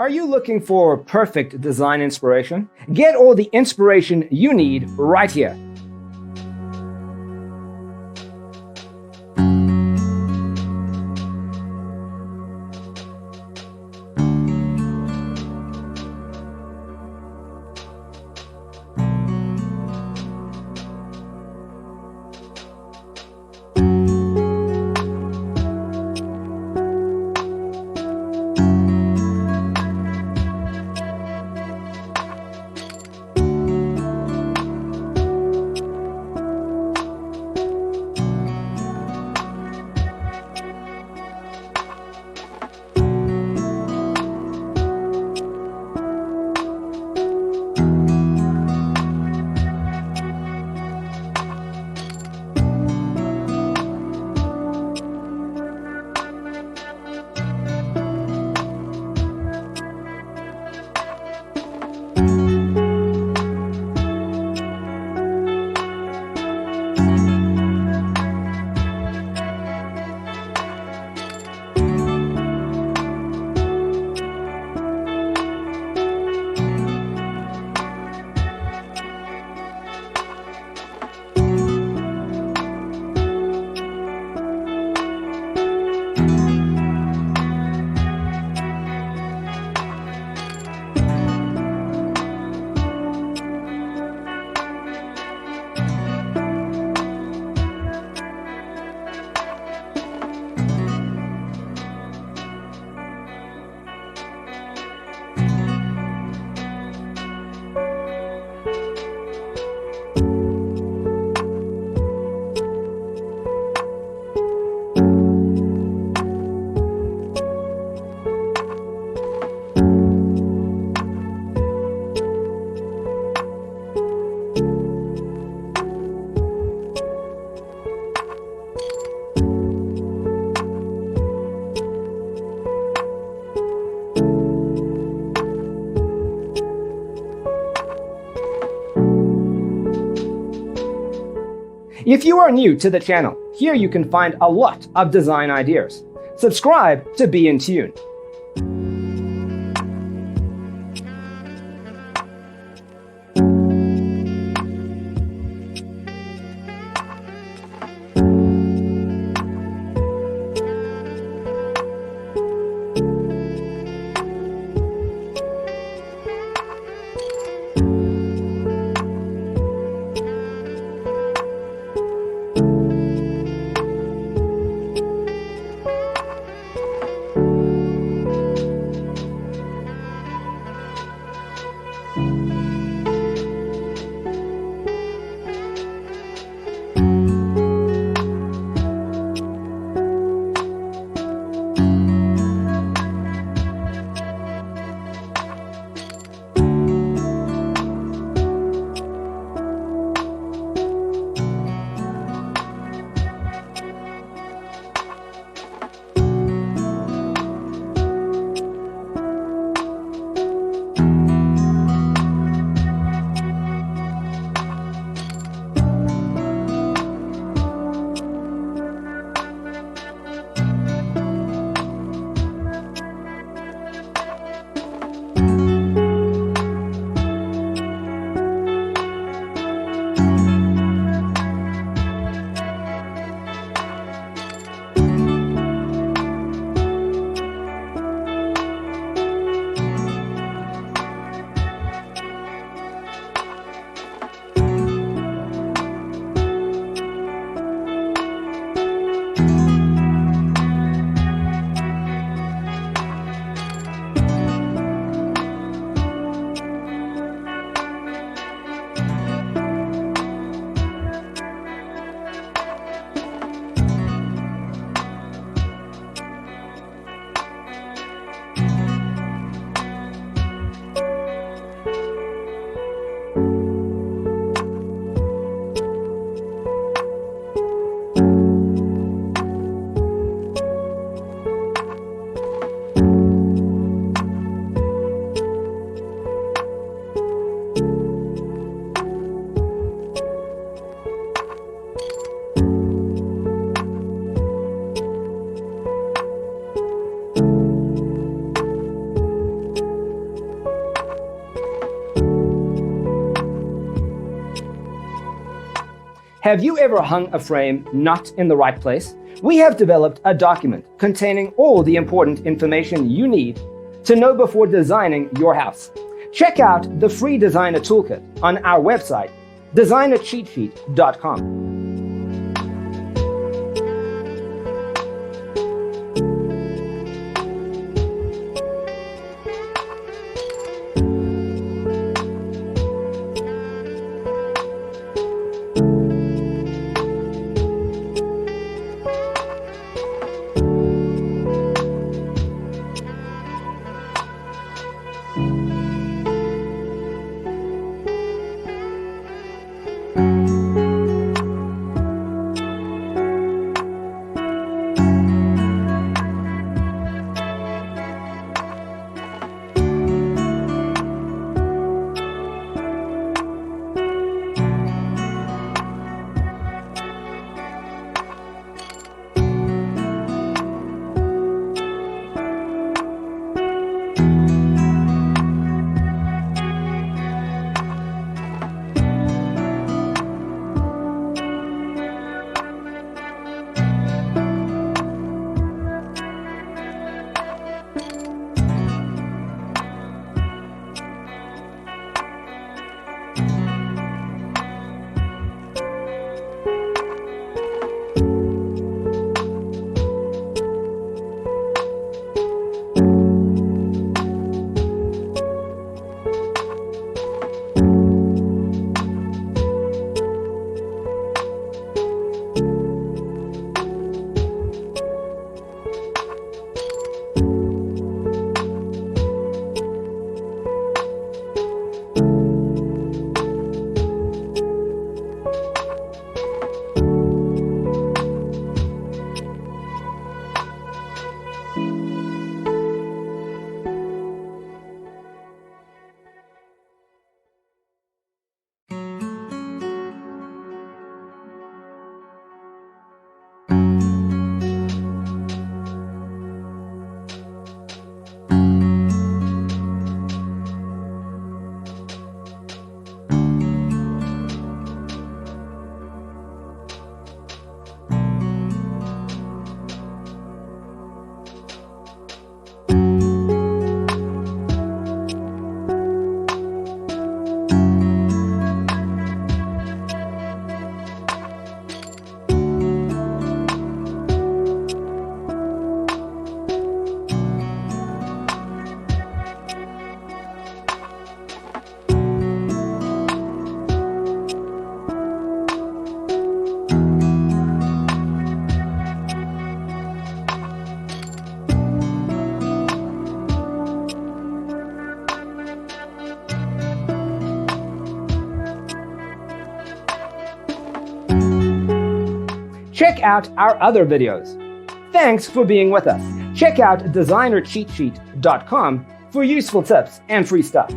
Are you looking for perfect design inspiration? Get all the inspiration you need right here. If you are new to the channel, here you can find a lot of design ideas. Subscribe to be in tune. Have you ever hung a frame not in the right place? We have developed a document containing all the important information you need to know before designing your house. Check out the free designer toolkit on our website, designercheatsheet.com. Check out our other videos. Thanks for being with us. Check out designercheatsheet.com for useful tips and free stuff.